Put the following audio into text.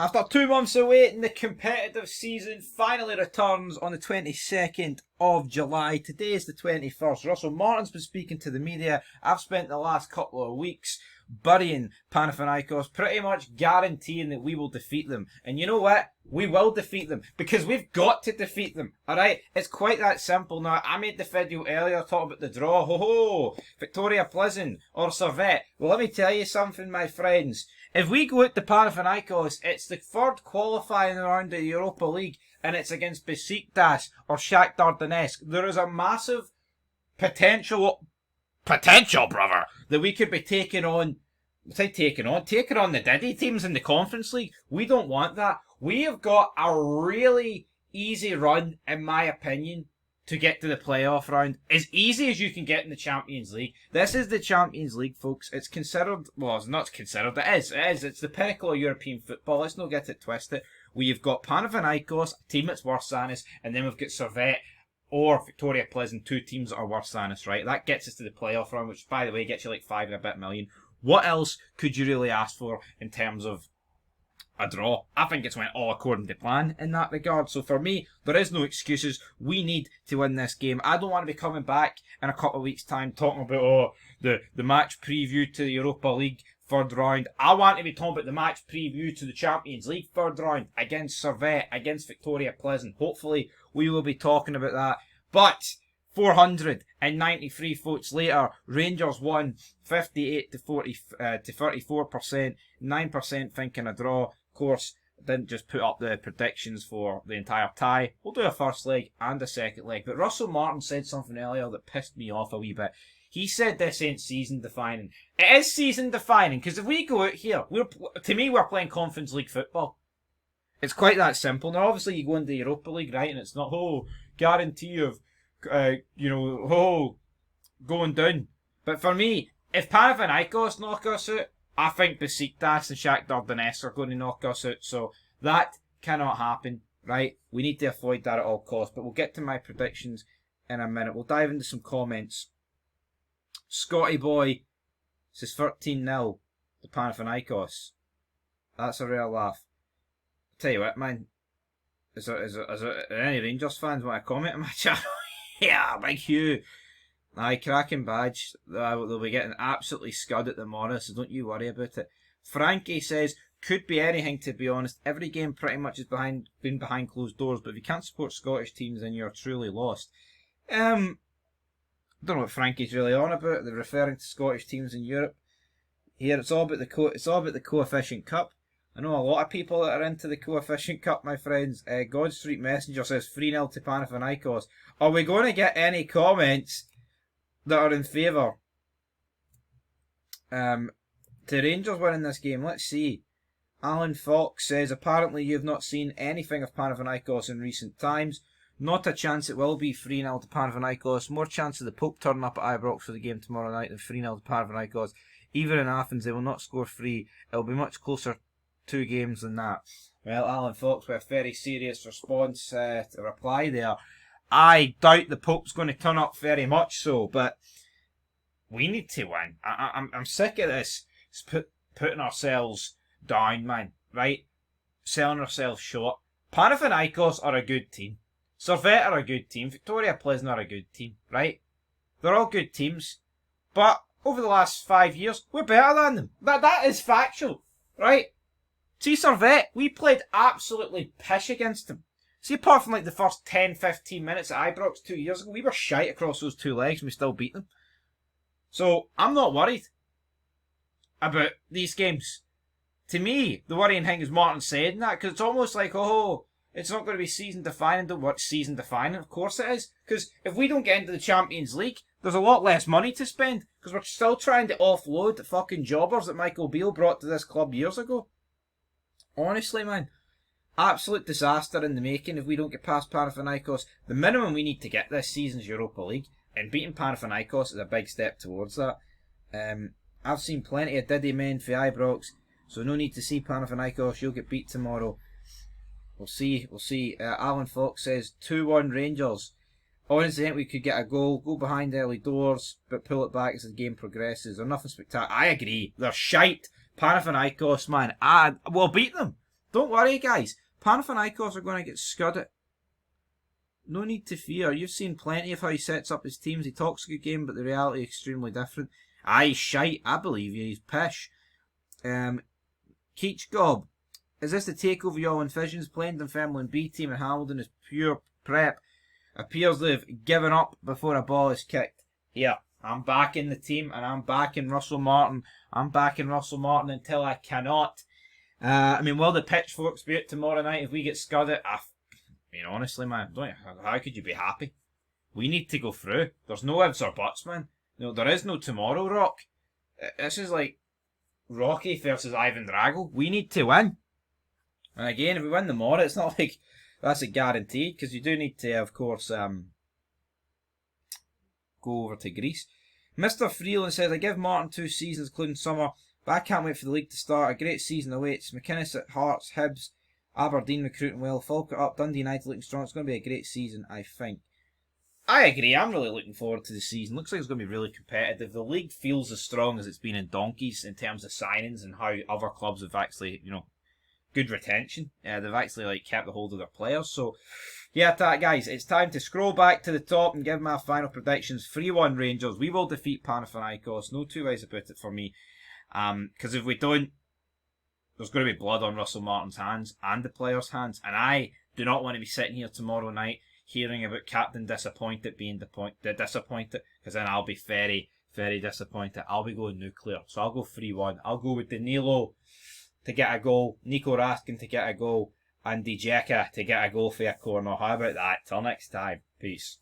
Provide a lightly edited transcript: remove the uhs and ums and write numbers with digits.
After 2 months of waiting, the competitive season finally returns on the 22nd of July. Today is the 21st. Russell Martin's been speaking to the media. I've spent the last couple of weeks burying Panathinaikos, pretty much guaranteeing that we will defeat them. And you know what? We will defeat them because we've got to defeat them. Alright? It's quite that simple. Now, I made the video earlier talking about the draw. Ho ho! Victoria Pleasant or Servette. Well, let me tell you something, my friends. If we go out to Panathinaikos, it's the third qualifying round of the Europa League, and it's against Besiktas or Shakhtar Donetsk. There is a massive potential, brother, that we could be taking on the Diddy teams in the Conference League. We don't want that. We have got a really easy run, in my opinion, to get to the playoff round. As easy as you can get in the Champions League. This is the Champions League, folks. It's considered, well, it's not considered, it is. It's the pinnacle of European football. Let's not get it twisted. We've got Panathinaikos, a team that's worse than us, and then we've got Servette or Victoria Pleasant, two teams that are worse than us, right? That gets us to the playoff round, which, by the way, gets you like 5 and a bit million. What else could you really ask for in terms of a draw? I think it's went all according to plan in that regard. So for me, there is no excuses. We need to win this game. I don't want to be coming back in a couple of weeks' time talking about the match preview to the Europa League third round. I want to be talking about the match preview to the Champions League third round against Servette, against Victoria Pleasant. Hopefully we will be talking about that. But 493 votes later, Rangers won 58 to 34%, 9% thinking a draw. Of course, didn't just put up the predictions for the entire tie. We'll do a first leg and a second leg. But Russell Martin said something earlier that pissed me off a wee bit. He said this ain't season defining. It is season defining, because if we go out here, to me we're playing Conference League football. It's quite that simple. Now obviously you go into the Europa League, right, and it's not guarantee of going down. But for me, if Panathinaikos knock us out, I think Besiktas and Shakhtar Donetsk are going to knock us out. So that cannot happen, right? We need to avoid that at all costs. But we'll get to my predictions in a minute. We'll dive into some comments. Scotty Boy says 13-0 to Panathinaikos. That's a real laugh. Tell you what, man. Is there any Rangers fans want to comment on my channel? Yeah, Big Hugh. Aye, cracking badge. They'll be getting absolutely scud at the Morris, so don't you worry about it. Frankie says, could be anything to be honest. Every game pretty much has been behind closed doors, but if you can't support Scottish teams then you're truly lost. Don't know what Frankie's really on about. They're referring to Scottish teams in Europe. Here it's all about the coefficient cup. I know a lot of people that are into the coefficient cup, my friends. God Street Messenger says 3-0 to Panathinaikos. Are we going to get any comments that are in favour to Rangers winning this game? Let's see. Alan Fox says, apparently you've not seen anything of Panathinaikos in recent times. Not a chance it will be 3-0 to Panathinaikos. More chance of the Pope turning up at Ibrox for the game tomorrow night than 3-0 to Panathinaikos. Even in Athens, they will not score 3. It will be much closer 2 games than that. Well, Alan Fox with a very serious response to reply there. I doubt the Pope's going to turn up very much so, but we need to win. I'm sick of this putting ourselves down, man, right? Selling ourselves short. Panathinaikos are a good team. Servette are a good team. Victoria Pleasant are a good team, right? They're all good teams. But over the last 5 years, we're better than them. That is factual, right? See, Servette, we played absolutely pish against them. See, apart from like the first 10-15 minutes at Ibrox 2 years ago, we were shite across those 2 legs and we still beat them. So, I'm not worried about these games. To me, the worrying thing is Martin saying that, because it's almost like, it's not going to be season defining. Don't watch season defining. Of course it is. Because if we don't get into the Champions League, there's a lot less money to spend. Because we're still trying to offload the fucking jobbers that Michael Beale brought to this club years ago. Honestly, man. Absolute disaster in the making if we don't get past Panathinaikos. The minimum we need to get this season is Europa League. And beating Panathinaikos is a big step towards that. I've seen plenty of Diddy men for Ibrox. So no need to see Panathinaikos. You'll get beat tomorrow. We'll see. Alan Fox says 2-1 Rangers. Honestly, I think we could get a goal, go behind early doors, but pull it back as the game progresses. They're nothing spectacular. I agree. They're shite. Panathinaikos, man. We'll beat them. Don't worry, guys. Panathinaikos are going to get scudded. No need to fear. You've seen plenty of how he sets up his teams. He talks a good game, but the reality is extremely different. Aye, shite. I believe you. He's pish. Keach Gob. Is this the takeover you all envisions? Playing Dunfermline B team and Hamilton is pure prep. Appears they've given up before a ball is kicked. Here, I'm back in the team and I'm back in Russell Martin. I'm back in Russell Martin until I cannot. Will the pitchforks be out tomorrow night if we get scudded? Honestly, man, how could you be happy? We need to go through. There's no ifs or buts, man. No, there is no tomorrow, Rock. This is like Rocky versus Ivan Drago. We need to win. And again, if we win tomorrow, it's not like that's a guarantee, because you do need to, of course, go over to Greece. Mr. Freeland says, I give Martin 2 seasons, including summer, but I can't wait for the league to start. A great season awaits. McInnes at Hearts, Hibs, Aberdeen recruiting well, Falkirk up, Dundee United looking strong. It's going to be a great season, I think. I agree. I'm really looking forward to the season. Looks like it's going to be really competitive. The league feels as strong as it's been in donkeys in terms of signings and how other clubs have actually, good retention. They've actually kept the hold of their players. So, yeah, guys, it's time to scroll back to the top and give my final predictions. 3-1 Rangers. We will defeat Panathinaikos. No two ways about it for me. Because if we don't, there's going to be blood on Russell Martin's hands and the players' hands. And I do not want to be sitting here tomorrow night hearing about Captain Disappointed being disappointed, because then I'll be very, very disappointed. I'll be going nuclear. So I'll go 3-1. I'll go with Danilo to get a goal, Nico Raskin to get a goal, and Dijeka to get a goal for a corner. How about that? Till next time. Peace.